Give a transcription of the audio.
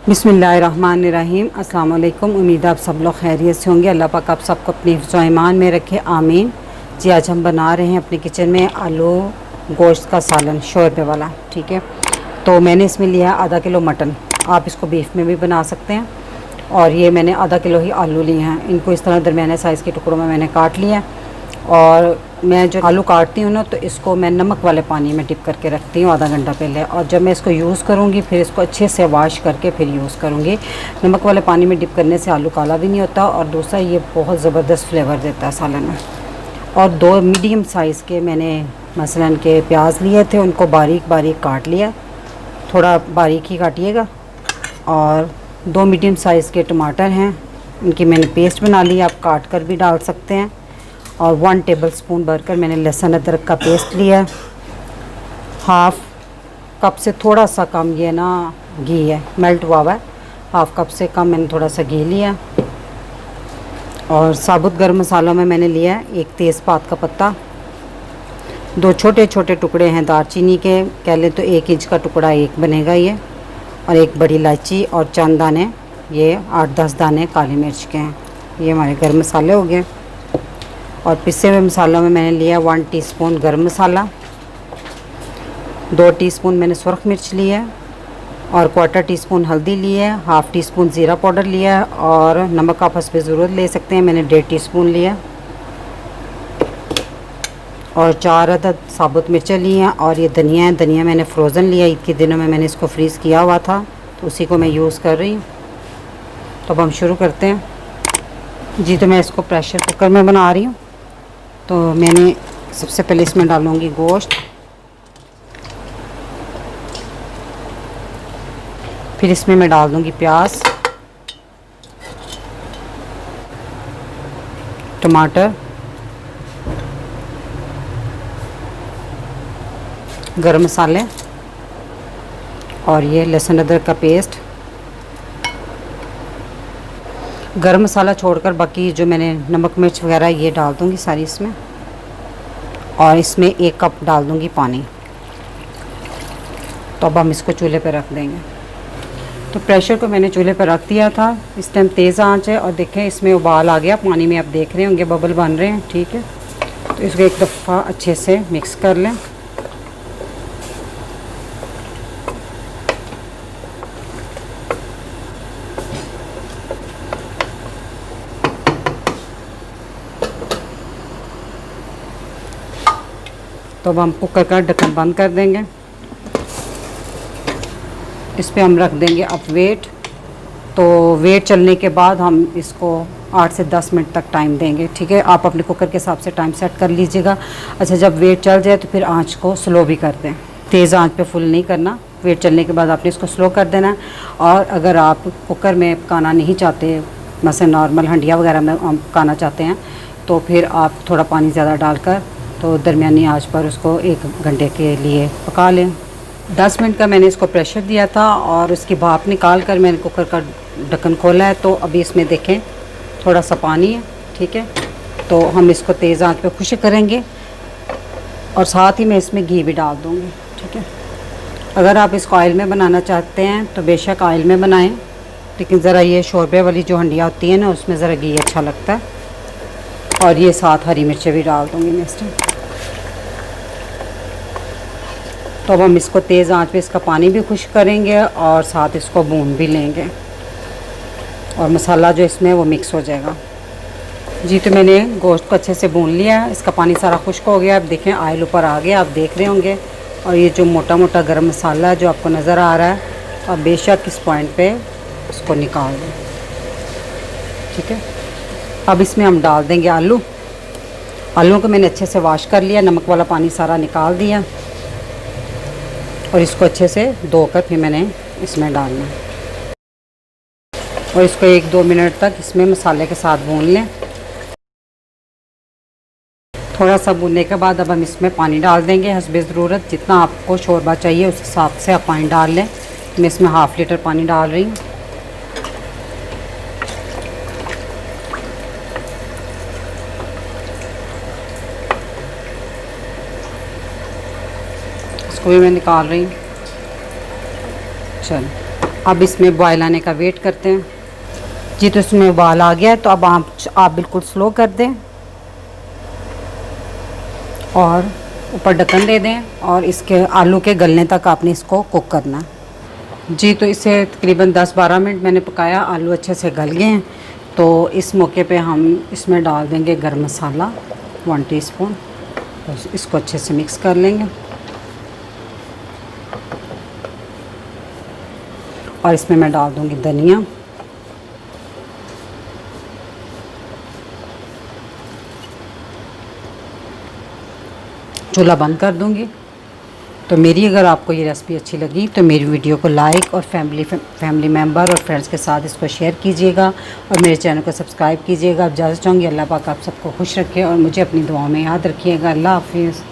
बिस्मिल्लाहिर्रहमानिर्रहीम। अस्सलाम वालेकुम। उम्मीद आप सब लोग खैरियत से होंगे। अल्लाह पाक आप सबको अपने हिफ्ज़ व ईमान में रखे, आमीन। जी आज हम बना रहे हैं अपने किचन में आलू गोश्त का सालन, शोरबे वाला। ठीक है, तो मैंने इसमें लिया आधा किलो मटन। आप इसको बीफ में भी बना सकते हैं। और ये मैंने आधा किलो ही आलू लिए हैं। इनको इस तरह दरमियाने साइज़ के टुकड़ों में मैंने काट लिया। और मैं जो आलू काटती हूँ ना, तो इसको मैं नमक वाले पानी में डिप करके रखती हूँ आधा घंटा पहले। और जब मैं इसको यूज़ करूँगी फिर इसको अच्छे से वॉश करके फिर यूज़ करूँगी। नमक वाले पानी में डिप करने से आलू काला भी नहीं होता, और दूसरा ये बहुत ज़बरदस्त फ्लेवर देता है सालन में। और 2 मीडियम साइज़ के मैंने मसलन के प्याज लिए थे, उनको बारीक बारीक काट लिया, थोड़ा बारीक ही काटिएगा। और 2 मीडियम साइज़ के टमाटर हैं, इनकी मैंने पेस्ट बना ली, आप काट कर भी डाल सकते हैं। और 1 टेबलस्पून भरकर मैंने लहसुन अदरक का पेस्ट लिया। हाफ़ कप से थोड़ा सा कम ये ना घी है, मेल्ट हुआ हुआ है। हाफ़ कप से कम मैंने थोड़ा सा घी लिया। और साबुत गर्म मसालों में मैंने लिया 1 तेज़पात का पत्ता, 2 छोटे छोटे टुकड़े हैं दालचीनी के, कह लें तो 1 इंच का टुकड़ा एक बनेगा ये। और 1 बड़ी इलायची और चंद दाने, ये 8-10 दाने काली मिर्च के हैं। ये हमारे गर्म मसाले हो गए। और पिसे हुए मसालों में मैंने लिया 1 टीस्पून गरम मसाला, 2 टीस्पून मैंने सुरख मिर्च लिया, और 1/4 टीस्पून हल्दी ली है, 1/2 टीस्पून ज़ीरा पाउडर लिया, और नमक आप हस्बे ज़रूरत ले सकते हैं, मैंने 1.5 टीस्पून लिया। और 4 अदद साबुत मिर्चें ली हैं। और ये धनिया है, धनिया मैंने फ्रोज़न लिया, ईद के दिनों में मैंने इसको फ्रीज़ किया हुआ था, तो उसी को मैं यूज़ कर रही हूँ। तो अब हम शुरू करते हैं। जी तो मैं इसको प्रेशर कुकर में बना रही हूँ। तो मैंने सबसे पहले इसमें डालूँगी गोश्त, फिर इसमें मैं डाल दूँगी प्याज, टमाटर, गरम मसाले, और ये लहसुन अदरक का पेस्ट। गरम मसाला छोड़कर बाकी जो मैंने नमक मिर्च वगैरह ये डाल दूँगी सारी इसमें। और इसमें 1 कप डाल दूँगी पानी। तो अब हम इसको चूल्हे पर रख देंगे। तो प्रेशर को मैंने चूल्हे पर रख दिया था, इस टाइम तेज़ आंच है। और देखें इसमें उबाल आ गया, पानी में आप देख रहे होंगे बबल बन रहे हैं। ठीक है, तो इसको एक दफ़ा अच्छे से मिक्स कर लें। तो अब हम कुकर का ढक्कन बंद कर देंगे। इस पे हम रख देंगे अब वेट। तो वेट चलने के बाद हम इसको 8 से 10 मिनट तक टाइम देंगे। ठीक है, आप अपने कुकर के हिसाब से टाइम सेट कर लीजिएगा। अच्छा, जब वेट चल जाए तो फिर आंच को स्लो भी कर दें, तेज़ आंच पे फुल नहीं करना। वेट चलने के बाद आपने इसको स्लो कर देना। और अगर आप कुकर में पकाना नहीं चाहते, मसलन नॉर्मल हंडिया वगैरह में हम पकाना चाहते हैं, तो फिर आप थोड़ा पानी ज़्यादा डालकर तो दरमियानी आंच पर उसको 1 घंटे के लिए पका लें। 10 मिनट का मैंने इसको प्रेशर दिया था, और उसकी भाप निकाल कर मैंने कुकर का ढक्कन खोला है। तो अभी इसमें देखें थोड़ा सा पानी है। ठीक है, तो हम इसको तेज़ आंच पे खुश्क करेंगे, और साथ ही मैं इसमें घी भी डाल दूँगी। ठीक है, अगर आप इसको ऑयल में बनाना चाहते हैं तो बेशक ऑयल में बनाएं, लेकिन ज़रा ये शोरबे वाली जो हंडिया होती है ना, उसमें ज़रा घी अच्छा लगता है। और ये साथ हरी मिर्चें भी डाल दूँगी मैं इस टाइम। तो अब हम इसको तेज़ आंच पे इसका पानी भी खुश्क करेंगे, और साथ इसको भून भी लेंगे, और मसाला जो इसमें वो मिक्स हो जाएगा। जी तो मैंने गोश्त को अच्छे से भून लिया, इसका पानी सारा खुश्क हो गया। अब देखें ऑयल ऊपर आ गया, आप देख रहे होंगे। और ये जो मोटा मोटा गरम मसाला है जो आपको नज़र आ रहा है, अब बेशक इस पॉइंट पे इसको निकाल दें। ठीक है, अब इसमें हम डाल देंगे आलू। आलूओं को मैंने अच्छे से वॉश कर लिया, नमक वाला पानी सारा निकाल दिया, और इसको अच्छे से धोकर फिर मैंने इसमें डालना है। और इसको 1-2 मिनट तक इसमें मसाले के साथ भून लें। थोड़ा सा भूनने के बाद अब हम इसमें पानी डाल देंगे हस्बे ज़रूरत। जितना आपको शोरबा चाहिए उस हिसाब से आप पानी डाल लें। मैं इसमें 1/2 लीटर पानी डाल रही हूँ। इसको भी मैं निकाल रही हूँ। चलो अब इसमें बॉयल आने का वेट करते हैं जी। तो इसमें उबाल आ गया है, तो अब आप बिल्कुल स्लो कर दें और ऊपर ढक्कन दे दें और इसके आलू के गलने तक आपने इसको कुक करना है जी। तो इसे तकरीबन 10-12 मिनट मैंने पकाया, आलू अच्छे से गल गए हैं। तो इस मौके पे हम इसमें डाल देंगे गरम मसाला 1 टीस्पून, तो इसको अच्छे से मिक्स कर लेंगे। और इसमें मैं डाल दूंगी धनिया, चूल्हा बंद कर दूंगी। तो मेरी अगर आपको ये रेसिपी अच्छी लगी तो मेरी वीडियो को लाइक और फैमिली मेम्बर और फ्रेंड्स के साथ इसको शेयर कीजिएगा और मेरे चैनल को सब्सक्राइब कीजिएगा। अब इजाज़त चाहूँगी, अल्लाह पाक आप सबको खुश रखे और मुझे अपनी दुआओं में याद रखिएगा। अल्लाह हाफिज़।